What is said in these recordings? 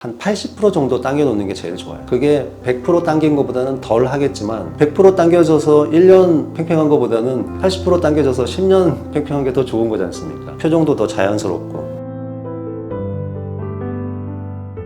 한 80% 정도 당겨 놓는 게 제일 좋아요. 그게 100% 당긴 것보다는 덜 하겠지만 100% 당겨져서 1년 팽팽한 것보다는 80% 당겨져서 10년 팽팽한 게 더 좋은 거지 않습니까? 표정도 더 자연스럽고.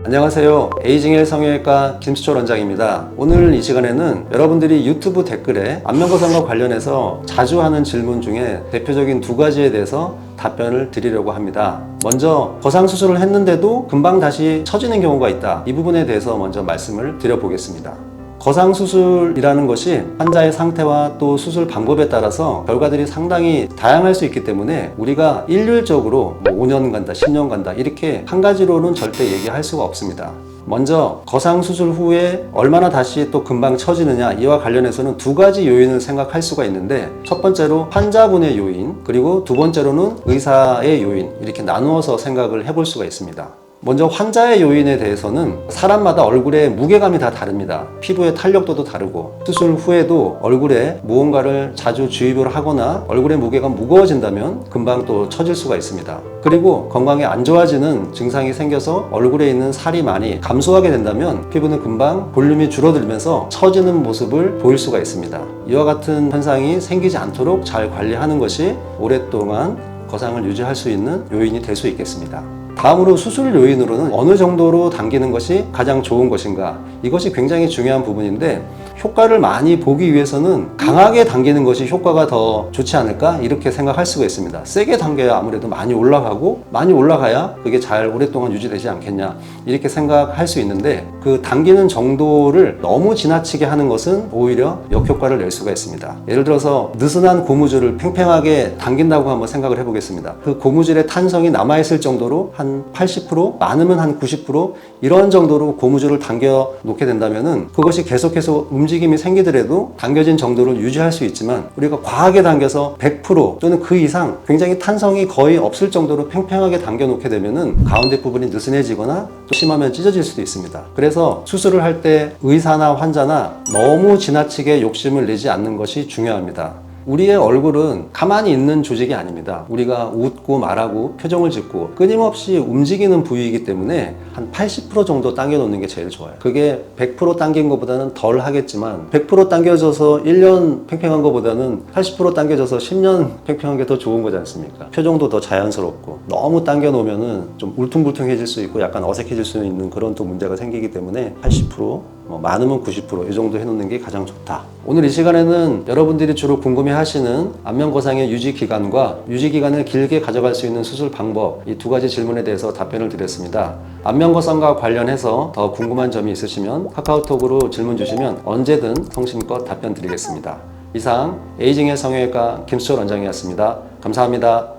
안녕하세요. 에이징1 성형외과 김수철 원장입니다. 오늘 이 시간에는 여러분들이 유튜브 댓글에 안면거상과 관련해서 자주 하는 질문 중에 대표적인 두 가지에 대해서 답변을 드리려고 합니다. 먼저 거상수술을 했는데도 금방 다시 처지는 경우가 있다. 이 부분에 대해서 먼저 말씀을 드려보겠습니다. 거상수술이라는 것이 환자의 상태와 또 수술 방법에 따라서 결과들이 상당히 다양할 수 있기 때문에 우리가 일률적으로 5년 간다, 10년 간다 이렇게 한 가지로는 절대 얘기할 수가 없습니다. 먼저 거상수술 후에 얼마나 다시 또 금방 처지느냐 이와 관련해서는 두 가지 요인을 생각할 수가 있는데, 첫 번째로 환자분의 요인, 그리고 두 번째로는 의사의 요인, 이렇게 나누어서 생각을 해볼 수가 있습니다. 먼저 환자의 요인에 대해서는 사람마다 얼굴의 무게감이 다 다릅니다. 피부의 탄력도도 다르고, 수술 후에도 얼굴에 무언가를 자주 주입을 하거나 얼굴의 무게가 무거워진다면 금방 또 처질 수가 있습니다. 그리고 건강이 안 좋아지는 증상이 생겨서 얼굴에 있는 살이 많이 감소하게 된다면 피부는 금방 볼륨이 줄어들면서 처지는 모습을 보일 수가 있습니다. 이와 같은 현상이 생기지 않도록 잘 관리하는 것이 오랫동안 거상을 유지할 수 있는 요인이 될 수 있겠습니다. 다음으로 수술 요인으로는 어느 정도로 당기는 것이 가장 좋은 것인가, 이것이 굉장히 중요한 부분인데, 효과를 많이 보기 위해서는 강하게 당기는 것이 효과가 더 좋지 않을까 이렇게 생각할 수가 있습니다. 세게 당겨야 아무래도 많이 올라가고, 많이 올라가야 그게 잘 오랫동안 유지되지 않겠냐 이렇게 생각할 수 있는데, 그 당기는 정도를 너무 지나치게 하는 것은 오히려 역효과를 낼 수가 있습니다. 예를 들어서 느슨한 고무줄을 팽팽하게 당긴다고 한번 생각을 해보겠습니다. 그 고무줄의 탄성이 남아있을 정도로 한 80%, 많으면 한 90% 이런 정도로 고무줄을 당겨 놓게 된다면은 그것이 계속해서 움직임이 생기더라도 당겨진 정도를 유지할 수 있지만, 우리가 과하게 당겨서 100% 또는 그 이상 굉장히 탄성이 거의 없을 정도로 팽팽하게 당겨 놓게 되면은 가운데 부분이 느슨해지거나 또 심하면 찢어질 수도 있습니다. 그래서 수술을 할 때 의사나 환자나 너무 지나치게 욕심을 내지 않는 것이 중요합니다. 우리의 얼굴은 가만히 있는 조직이 아닙니다. 우리가 웃고 말하고 표정을 짓고 끊임없이 움직이는 부위이기 때문에 한 80% 정도 당겨 놓는 게 제일 좋아요. 그게 100% 당긴 것보다는 덜 하겠지만 100% 당겨져서 1년 팽팽한 것보다는 80% 당겨져서 10년 팽팽한 게 더 좋은 거지 않습니까? 표정도 더 자연스럽고, 너무 당겨 놓으면은 좀 울퉁불퉁해질 수 있고 약간 어색해질 수 있는 그런 또 문제가 생기기 때문에 80%, 많으면 90% 이 정도 해놓는 게 가장 좋다. 오늘 이 시간에는 여러분들이 주로 궁금해하시는 안면거상의 유지기간과 유지기간을 길게 가져갈 수 있는 수술 방법, 이 두 가지 질문에 대해서 답변을 드렸습니다. 안면거상과 관련해서 더 궁금한 점이 있으시면 카카오톡으로 질문 주시면 언제든 성심껏 답변 드리겠습니다. 이상 에이징1 성형외과 김수철 원장이었습니다. 감사합니다.